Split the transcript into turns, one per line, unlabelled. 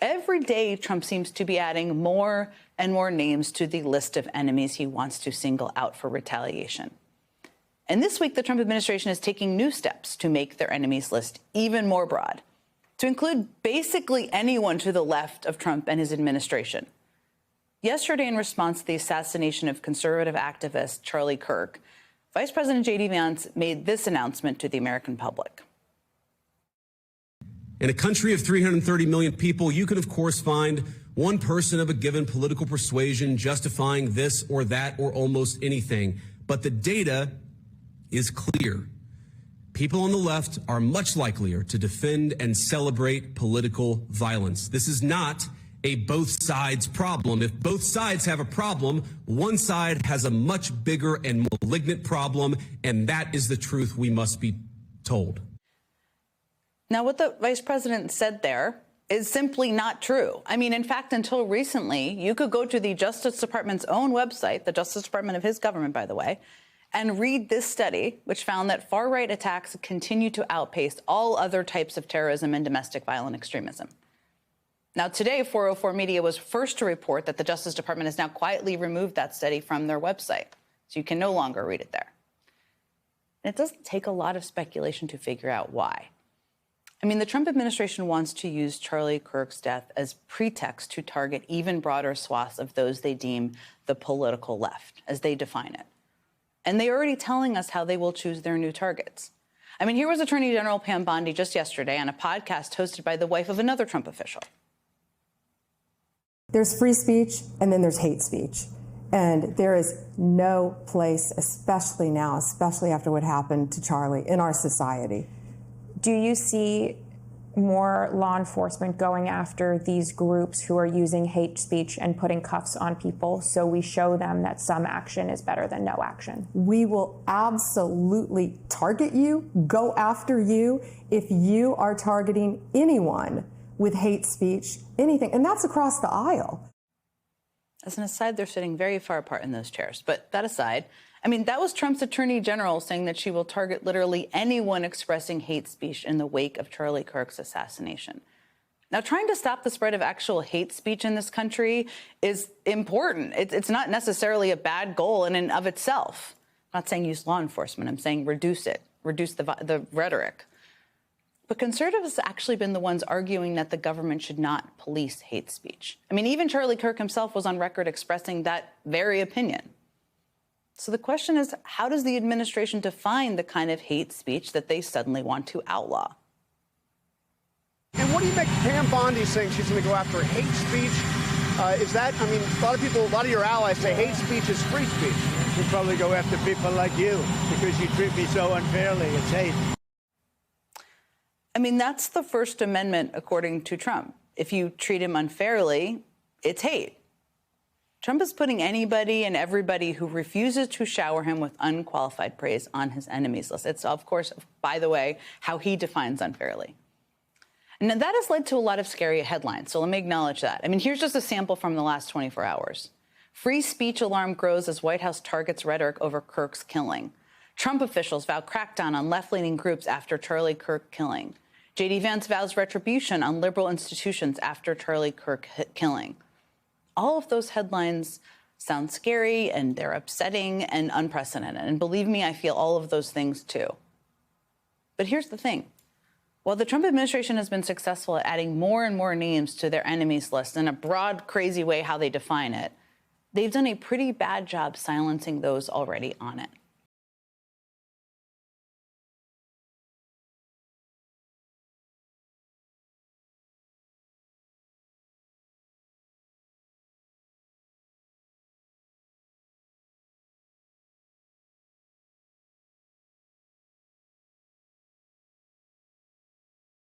Every day, Trump seems to be adding more and more names to the list of enemies he wants to single out for retaliation. And this week, the Trump administration is taking new steps to make their enemies list even more broad, to include basically anyone to the left of Trump and his administration. Yesterday, in response to the assassination of conservative activist Charlie Kirk, Vice President J.D. Vance made this announcement to the American public.
In a country of 330 million people, you can, of course, find one person of a given political persuasion justifying this or that or almost anything. But the data is clear. People on the left are much likelier to defend and celebrate political violence. This is not a both sides problem. If both sides have a problem, one side has a much bigger and malignant problem, and that is the truth we must be told.
Now, what the vice president said there is simply not true. I mean, in fact, until recently, you could go to the Justice Department's own website, the Justice Department of his government, by the way, and read this study, which found that far-right attacks continue to outpace all other types of terrorism and domestic violent extremism. Now, today, 404 Media was first to report that the Justice Department has now quietly removed that study from their website, so you can no longer read it there. And it doesn't take a lot of speculation to figure out why. I mean, the Trump administration wants to use Charlie Kirk's death as pretext to target even broader swaths of those they deem the political left, as they define it. And they're already telling us how they will choose their new targets. I mean, here was Attorney General Pam Bondi just yesterday on a podcast hosted by the wife of another Trump official.
There's free speech and then there's hate speech. And there is no place, especially now, especially after what happened to Charlie, in our society.
Do you see more law enforcement going after these groups who are using hate speech and putting cuffs on people so we show them that some action is better than no action?
We will absolutely target you, go after you, if you are targeting anyone with hate speech, anything. And that's across the aisle.
As an aside, they're sitting very far apart in those chairs. But that aside, I mean, that was Trump's attorney general saying that she will target literally anyone expressing hate speech in the wake of Charlie Kirk's assassination. Now, trying to stop the spread of actual hate speech in this country is important. It's not necessarily a bad goal in and of itself. I'm not saying use law enforcement. I'm saying reduce it, reduce the rhetoric. But conservatives have actually been the ones arguing that the government should not police hate speech. I mean, even Charlie Kirk himself was on record expressing that very opinion. So the question is, how does the administration define the kind of hate speech that they suddenly want to outlaw?
And what do you make of Pam Bondi saying she's going to go after hate speech? Is that, I mean, a lot of your allies say hate speech is free speech.
She'll probably go after people like you because you treat me so unfairly. It's hate.
I mean, that's the First Amendment, according to Trump. If you treat him unfairly, it's hate. Trump is putting anybody and everybody who refuses to shower him with unqualified praise on his enemies list. It's, of course, by the way, how he defines unfairly. And that has led to a lot of scary headlines, so let me acknowledge that. I mean, here's just a sample from the last 24 hours. Free speech alarm grows as White House targets rhetoric over Kirk's killing. Trump officials vow crackdown on left-leaning groups after Charlie Kirk killing. J.D. Vance vows retribution on liberal institutions after Charlie Kirk killing. All of those headlines sound scary and they're upsetting and unprecedented. And believe me, I feel all of those things too. But here's the thing. While the Trump administration has been successful at adding more and more names to their enemies list in a broad, crazy way how they define it, they've done a pretty bad job silencing those already on it.